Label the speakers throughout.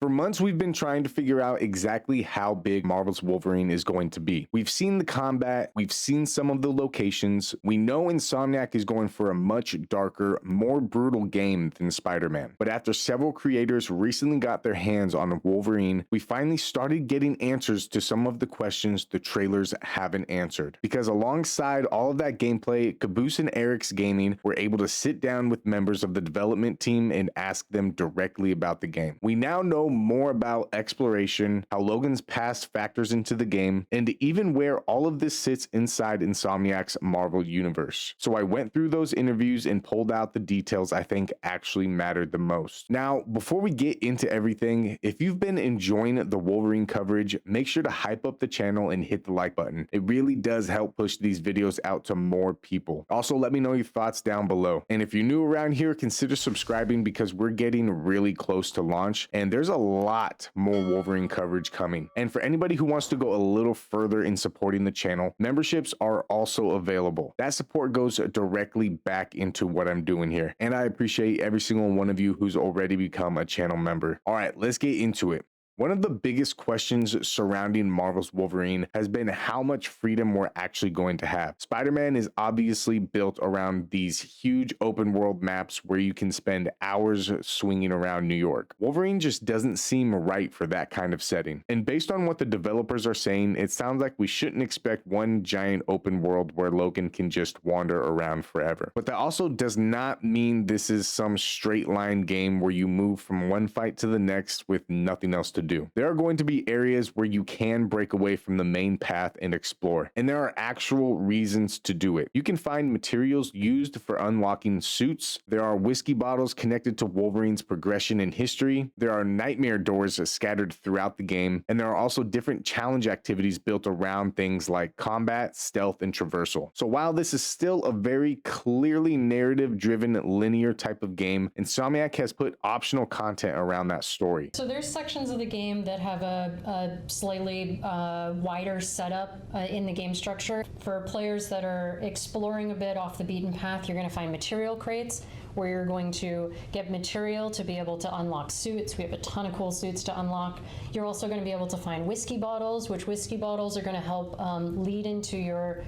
Speaker 1: For months, we've been trying to figure out exactly how big Marvel's Wolverine is going to be. We've seen the combat, we've seen some of the locations, we know Insomniac is going for a much darker, more brutal game than Spider-Man. But after several creators recently got their hands on Wolverine, we finally started getting answers to some of the questions the trailers haven't answered. Because alongside all of that gameplay, Caboose and Arekkz Gaming were able to sit down with members of the development team and ask them directly about the game. We now know more about exploration, how Logan's past factors into the game, and even where all of this sits inside Insomniac's Marvel universe. So I went through those interviews and pulled out the details I think actually mattered the most. Now, before we get into everything, if you've been enjoying the Wolverine coverage, make sure to hype up the channel and hit the like button. It really does help push these videos out to more people. Also, let me know your thoughts down below. And if you're new around here, consider subscribing because we're getting really close to launch and there's a lot more Wolverine coverage coming. And for anybody who wants to go a little further in supporting the channel, memberships are also available. That support goes directly back into what I'm doing here. And I appreciate every single one of you who's already become a channel member. All right, let's get into it. One of the biggest questions surrounding Marvel's Wolverine has been how much freedom we're actually going to have. Spider-Man is obviously built around these huge open world maps where you can spend hours swinging around New York. Wolverine just doesn't seem right for that kind of setting. And based on what the developers are saying, it sounds like we shouldn't expect one giant open world where Logan can just wander around forever. But that also does not mean this is some straight line game where you move from one fight to the next with nothing else to do. There are going to be areas where you can break away from the main path and explore, and there are actual reasons to do it. You can find materials used for unlocking suits. There are whiskey bottles connected to Wolverine's progression in history. There are nightmare doors scattered throughout the game, and there are also different challenge activities built around things like combat, stealth, and traversal. So while this is still a very clearly narrative-driven linear type of game, Insomniac has put optional content around that story.
Speaker 2: So there's sections of the game that have a slightly wider setup in the game structure. For players that are exploring a bit off the beaten path, you're going to find material crates where you're going to get material to be able to unlock suits. We have a ton of cool suits to unlock. You're also going to be able to find whiskey bottles, which whiskey bottles are going to help lead into your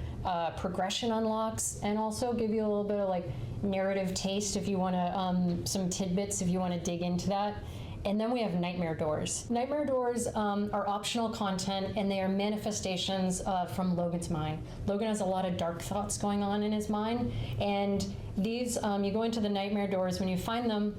Speaker 2: progression unlocks and also give you a little bit of like narrative taste if you want to, some tidbits if you want to dig into that. And then we have nightmare doors. Nightmare doors are optional content, and they are manifestations from Logan's mind. Logan has a lot of dark thoughts going on in his mind, and these, you go into the nightmare doors when you find them,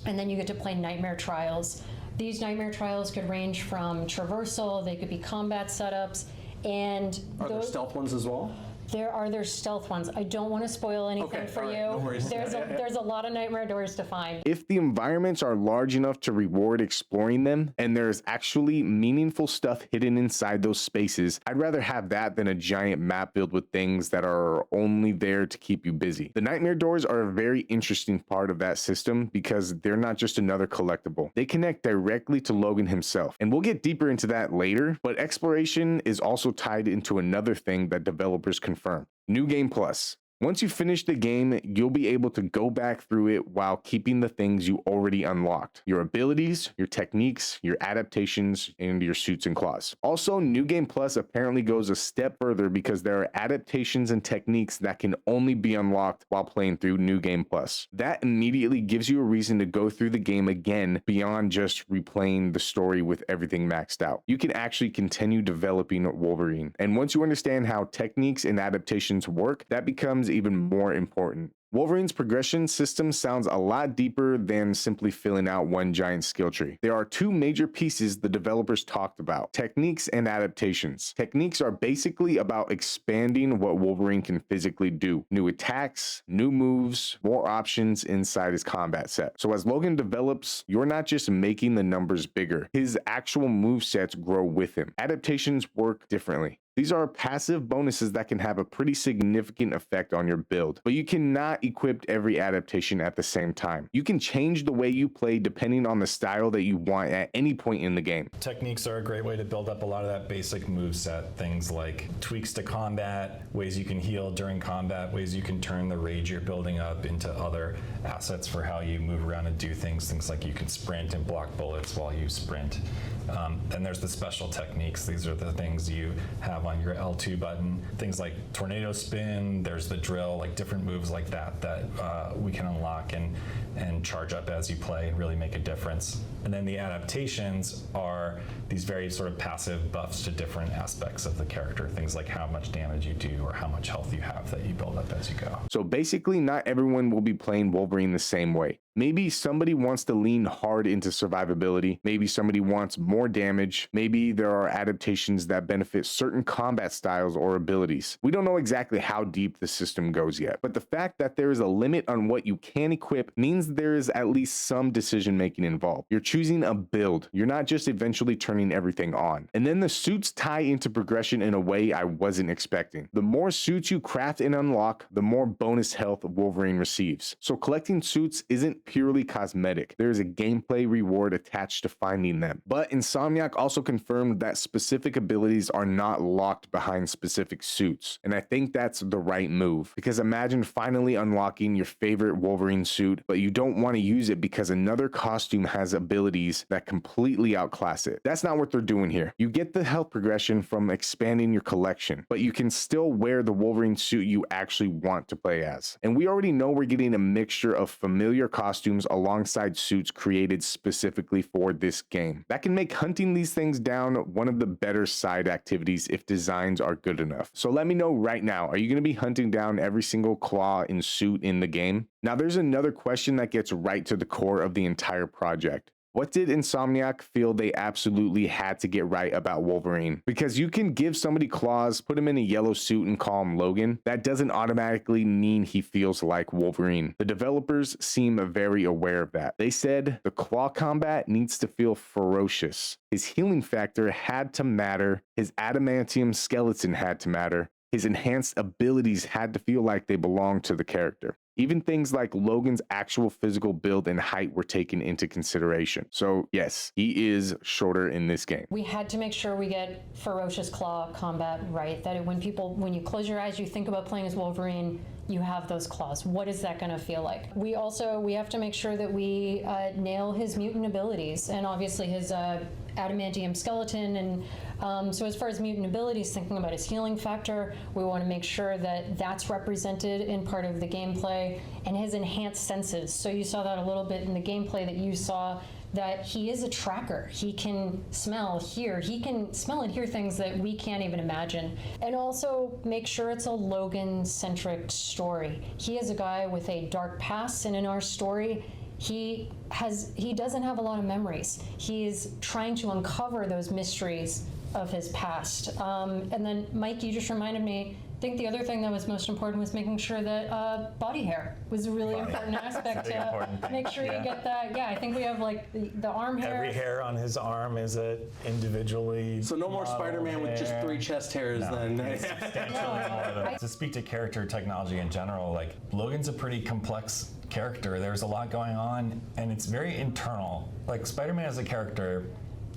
Speaker 2: and then you get to play nightmare trials. These nightmare trials could range from traversal, they could be combat setups, and
Speaker 3: are there stealth ones as well?
Speaker 2: There's stealth ones. I don't want to spoil anything for you.
Speaker 3: No worries.
Speaker 2: There's a lot of nightmare doors to find.
Speaker 1: If the environments are large enough to reward exploring them, and there's actually meaningful stuff hidden inside those spaces, I'd rather have that than a giant map filled with things that are only there to keep you busy. The nightmare doors are a very interesting part of that system because they're not just another collectible. They connect directly to Logan himself, and we'll get deeper into that later, but exploration is also tied into another thing that developers confirm. New Game Plus. Once you finish the game, you'll be able to go back through it while keeping the things you already unlocked. Your abilities, your techniques, your adaptations, and your suits and claws. Also, New Game Plus apparently goes a step further because there are adaptations and techniques that can only be unlocked while playing through New Game Plus. That immediately gives you a reason to go through the game again beyond just replaying the story with everything maxed out. You can actually continue developing Wolverine. And once you understand how techniques and adaptations work, that becomes even more important. Wolverine's progression system sounds a lot deeper than simply filling out one giant skill tree. There are two major pieces the developers talked about: techniques and adaptations. Techniques are basically about expanding what Wolverine can physically do. New attacks, new moves, more options inside his combat set. So as Logan develops, you're not just making the numbers bigger. His actual move sets grow with him. Adaptations work differently. These are passive bonuses that can have a pretty significant effect on your build, but you cannot equip every adaptation at the same time. You can change the way you play depending on the style that you want at any point in the game.
Speaker 3: Techniques are a great way to build up a lot of that basic move set. Things like tweaks to combat, ways you can heal during combat, ways you can turn the rage you're building up into other assets for how you move around and do things. Things like you can sprint and block bullets while you sprint. Then there's the special techniques. These are the things you have on your L2 button. Things like tornado spin, there's the drill, like different moves like that we can unlock and charge up as you play and really make a difference. And then the adaptations are these very sort of passive buffs to different aspects of the character. Things like how much damage you do or how much health you have that you build up as you go.
Speaker 1: So basically, not everyone will be playing Wolverine the same way. Maybe somebody wants to lean hard into survivability. Maybe somebody wants more damage. Maybe there are adaptations that benefit certain combat styles or abilities. We don't know exactly how deep the system goes yet, but the fact that there is a limit on what you can equip means there is at least some decision making involved. You're choosing a build. You're not just eventually turning everything on. And then the suits tie into progression in a way I wasn't expecting. The more suits you craft and unlock, the more bonus health Wolverine receives. So collecting suits isn't purely cosmetic. There is a gameplay reward attached to finding them. But Insomniac also confirmed that specific abilities are not locked behind specific suits. And I think that's the right move, because imagine finally unlocking your favorite Wolverine suit, but you don't want to use it because another costume has abilities that completely outclass it. That's not what they're doing here. You get the health progression from expanding your collection, but you can still wear the Wolverine suit you actually want to play as. And we already know we're getting a mixture of familiar costumes alongside suits created specifically for this game. That can make hunting these things down one of the better side activities if designs are good enough. So let me know right now, are you going to be hunting down every single claw and suit in the game? Now there's another question that gets right to the core of the entire project. What did Insomniac feel they absolutely had to get right about Wolverine? Because you can give somebody claws, put him in a yellow suit and call him Logan. That doesn't automatically mean he feels like Wolverine. The developers seem very aware of that. They said the claw combat needs to feel ferocious. His healing factor had to matter. His adamantium skeleton had to matter. His enhanced abilities had to feel like they belonged to the character. Even things like Logan's actual physical build and height were taken into consideration. So yes, he is shorter in this game.
Speaker 2: We had to make sure we get ferocious claw combat right. That when you close your eyes, you think about playing as Wolverine, you have those claws. What is that going to feel like? We have to make sure that we nail his mutant abilities, and obviously his adamantium skeleton. And so as far as mutant abilities, thinking about his healing factor, we want to make sure that that's represented in part of the gameplay, and his enhanced senses. So you saw that a little bit in the gameplay that you saw, that he is a tracker. He can smell, hear. He can smell and hear things that we can't even imagine. And also make sure it's a Logan-centric story. He is a guy with a dark past, and in our story, he doesn't have a lot of memories. He is trying to uncover those mysteries of his past. And then, Mike, you just reminded me, I think the other thing that was most important was making sure that body hair was a really important aspect to make sure you get that. Yeah, I think we have like the arm hair.
Speaker 3: Every hair on his arm is individually.
Speaker 4: So no more Spider-Man with just 3 chest hairs then.
Speaker 3: To speak to character technology in general, like Logan's a pretty complex character. There's a lot going on, and it's very internal. Like Spider-Man as a character,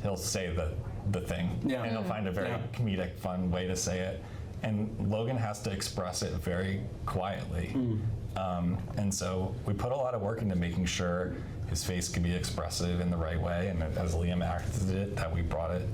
Speaker 3: he'll say the thing, and he'll find a very comedic, fun way to say it. And Logan has to express it very quietly. And so we put a lot of work into making sure his face can be expressive in the right way, and as Liam acted it, that we brought it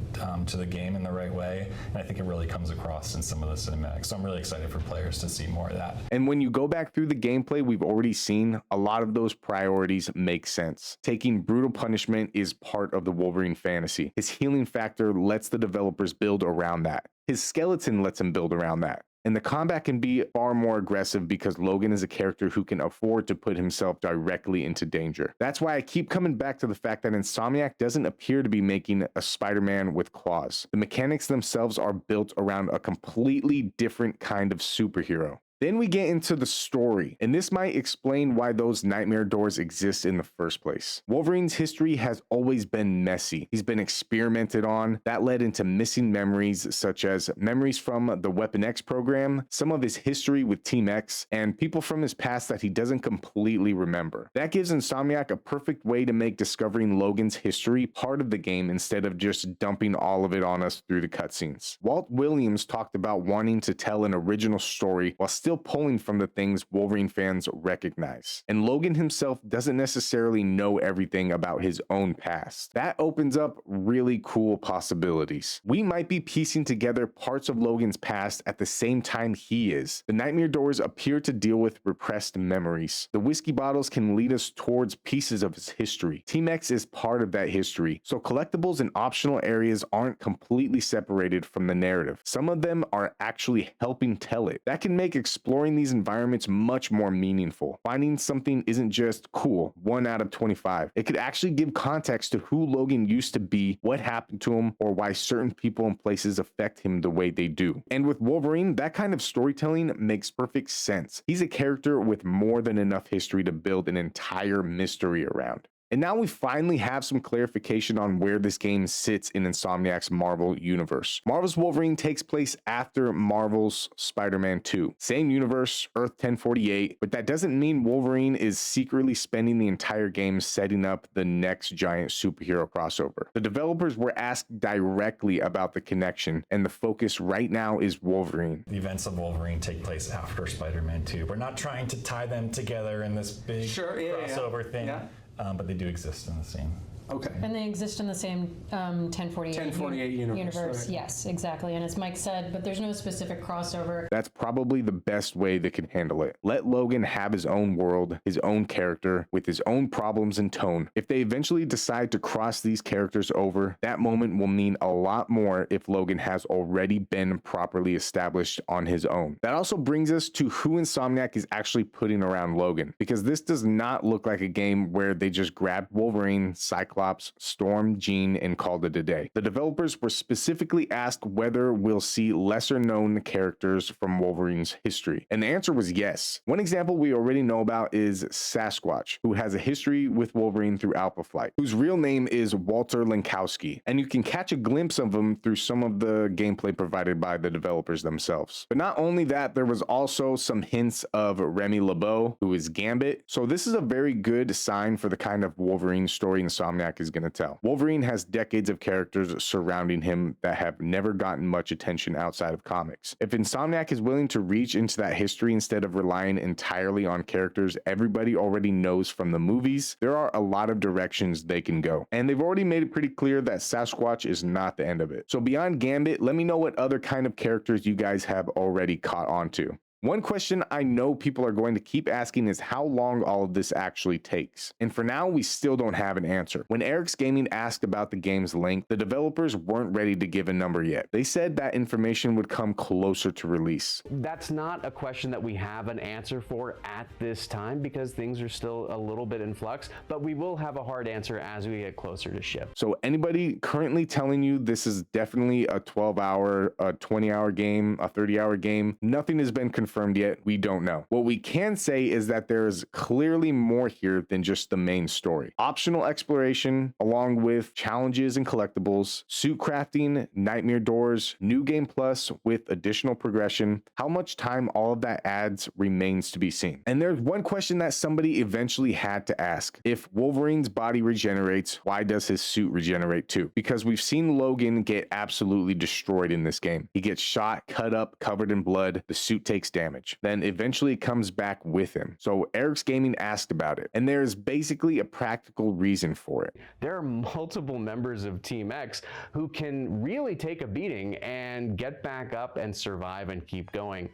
Speaker 3: to the game in the right way. And I think it really comes across in some of the cinematics. So I'm really excited for players to see more of that.
Speaker 1: And when you go back through the gameplay, we've already seen a lot of those priorities make sense. Taking brutal punishment is part of the Wolverine fantasy. His healing factor lets the developers build around that. His skeleton lets him build around that. And the combat can be far more aggressive because Logan is a character who can afford to put himself directly into danger. That's why I keep coming back to the fact that Insomniac doesn't appear to be making a Spider-Man with claws. The mechanics themselves are built around a completely different kind of superhero. Then we get into the story, and this might explain why those nightmare doors exist in the first place. Wolverine's history has always been messy. He's been experimented on. That led into missing memories, such as memories from the Weapon X program, some of his history with Team X, and people from his past that he doesn't completely remember. That gives Insomniac a perfect way to make discovering Logan's history part of the game instead of just dumping all of it on us through the cutscenes. Walt Williams talked about wanting to tell an original story while still pulling from the things Wolverine fans recognize. And Logan himself doesn't necessarily know everything about his own past. That opens up really cool possibilities. We might be piecing together parts of Logan's past at the same time he is. The nightmare doors appear to deal with repressed memories. The whiskey bottles can lead us towards pieces of his history. Team X is part of that history, so collectibles and optional areas aren't completely separated from the narrative. Some of them are actually helping tell it. That can make exploring these environments much more meaningful. Finding something isn't just cool, 1 out of 25. It could actually give context to who Logan used to be, what happened to him, or why certain people and places affect him the way they do. And with Wolverine, that kind of storytelling makes perfect sense. He's a character with more than enough history to build an entire mystery around. And now we finally have some clarification on where this game sits in Insomniac's Marvel universe. Marvel's Wolverine takes place after Marvel's Spider-Man 2. Same universe, Earth 1048, but that doesn't mean Wolverine is secretly spending the entire game setting up the next giant superhero crossover. The developers were asked directly about the connection, and the focus right now is Wolverine.
Speaker 3: The events of Wolverine take place after Spider-Man 2. We're not trying to tie them together in this big crossover thing. Yeah. But they do exist in the same.
Speaker 4: Okay.
Speaker 2: And they exist in the same 1048 universe. Right. Yes, exactly. And as Mike said, but there's no specific crossover.
Speaker 1: That's probably the best way they can handle it. Let Logan have his own world, his own character, with his own problems and tone. If they eventually decide to cross these characters over, that moment will mean a lot more if Logan has already been properly established on his own. That also brings us to who Insomniac is actually putting around Logan, because this does not look like a game where they just grabbed Wolverine, Cyclops, Storm, Jean, and called it a day. The developers were specifically asked whether we'll see lesser known characters from Wolverine's history, and the answer was yes. One example we already know about is Sasquatch, who has a history with Wolverine through Alpha Flight, whose real name is Walter Lankowski, and you can catch a glimpse of him through some of the gameplay provided by the developers themselves. But not only that, there was also some hints of Remy LeBeau, who is Gambit, so this is a very good sign for the kind of Wolverine story Insomniac is going to tell. Wolverine has decades of characters surrounding him that have never gotten much attention outside of comics. If Insomniac is willing to reach into that history instead of relying entirely on characters everybody already knows from the movies, there are a lot of directions they can go. And they've already made it pretty clear that Sasquatch is not the end of it. So beyond Gambit, let me know what other kind of characters you guys have already caught on to. One question I know people are going to keep asking is how long all of this actually takes. And for now, we still don't have an answer. When Arekkz Gaming asked about the game's length, the developers weren't ready to give a number yet. They said that information would come closer to release.
Speaker 5: That's not a question that we have an answer for at this time because things are still a little bit in flux, but we will have a hard answer as we get closer to ship.
Speaker 1: So anybody currently telling you this is definitely a 12-hour, a 20-hour game, a 30-hour game, nothing has been confirmed yet. We don't know. What we can say is that there is clearly more here than just the main story. Optional exploration, along with challenges and collectibles, suit crafting, nightmare doors, new game plus with additional progression. How much time all of that adds remains to be seen. And there's one question that somebody eventually had to ask. If Wolverine's body regenerates, why does his suit regenerate too? Because we've seen Logan get absolutely destroyed in this game. He gets shot, cut up, covered in blood. The suit takes damage. Then eventually it comes back with him. So Arekkz Gaming asked about it, and there's basically a practical reason for it.
Speaker 5: There are multiple members of Team X who can really take a beating and get back up and survive and keep going.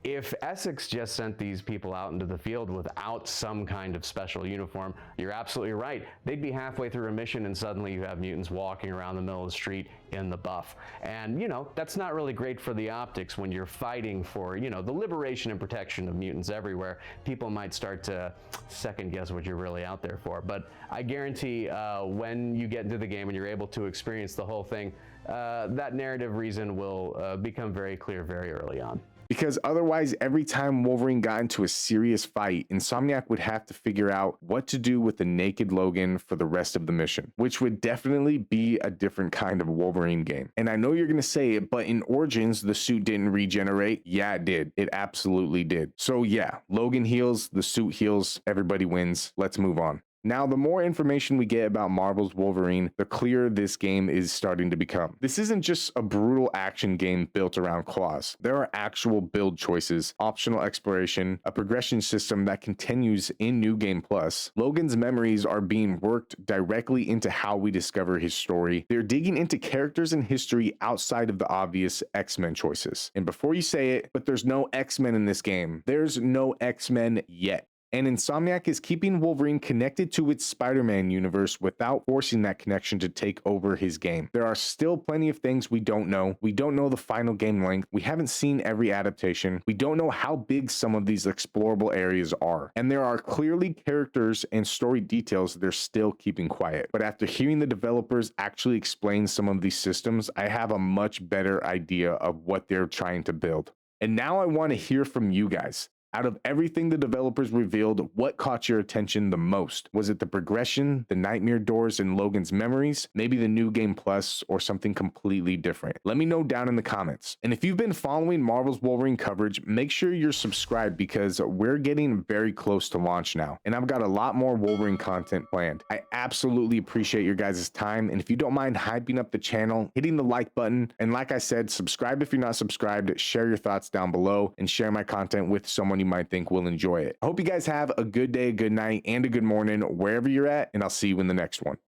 Speaker 5: If Essex just sent these people out into the field without some kind of special uniform, you're absolutely right. They'd be halfway through a mission and suddenly you have mutants walking around the middle of the street in the buff. And, you know, that's not really great for the optics when you're fighting for, you know, the liberation and protection of mutants everywhere. People might start to second guess what you're really out there for. But I guarantee when you get into the game and you're able to experience the whole thing, that narrative reason will become very clear very early on.
Speaker 1: Because otherwise, every time Wolverine got into a serious fight, Insomniac would have to figure out what to do with the naked Logan for the rest of the mission, which would definitely be a different kind of Wolverine game. And I know you're gonna say it, but in Origins, the suit didn't regenerate. Yeah, it did. It absolutely did. So yeah, Logan heals, the suit heals, everybody wins. Let's move on. Now, the more information we get about Marvel's Wolverine, the clearer this game is starting to become. This isn't just a brutal action game built around claws. There are actual build choices, optional exploration, a progression system that continues in New Game Plus. Logan's memories are being worked directly into how we discover his story. They're digging into characters and history outside of the obvious X-Men choices. And before you say it, but there's no X-Men in this game. There's no X-Men yet. And Insomniac is keeping Wolverine connected to its Spider-Man universe without forcing that connection to take over his game. There are still plenty of things we don't know. We don't know the final game length. We haven't seen every adaptation. We don't know how big some of these explorable areas are. And there are clearly characters and story details they're still keeping quiet. But after hearing the developers actually explain some of these systems, I have a much better idea of what they're trying to build. And now I want to hear from you guys. Out of everything the developers revealed, what caught your attention the most? Was it the progression, the nightmare doors, and Logan's memories? Maybe the New Game Plus, or something completely different? Let me know down in the comments. And if you've been following Marvel's Wolverine coverage, make sure you're subscribed because we're getting very close to launch now. And I've got a lot more Wolverine content planned. I absolutely appreciate your guys' time. And if you don't mind hyping up the channel, hitting the like button, and like I said, subscribe if you're not subscribed, share your thoughts down below, and share my content with someone you might think will enjoy it. I hope you guys have a good day, a good night, and a good morning wherever you're at, and I'll see you in the next one.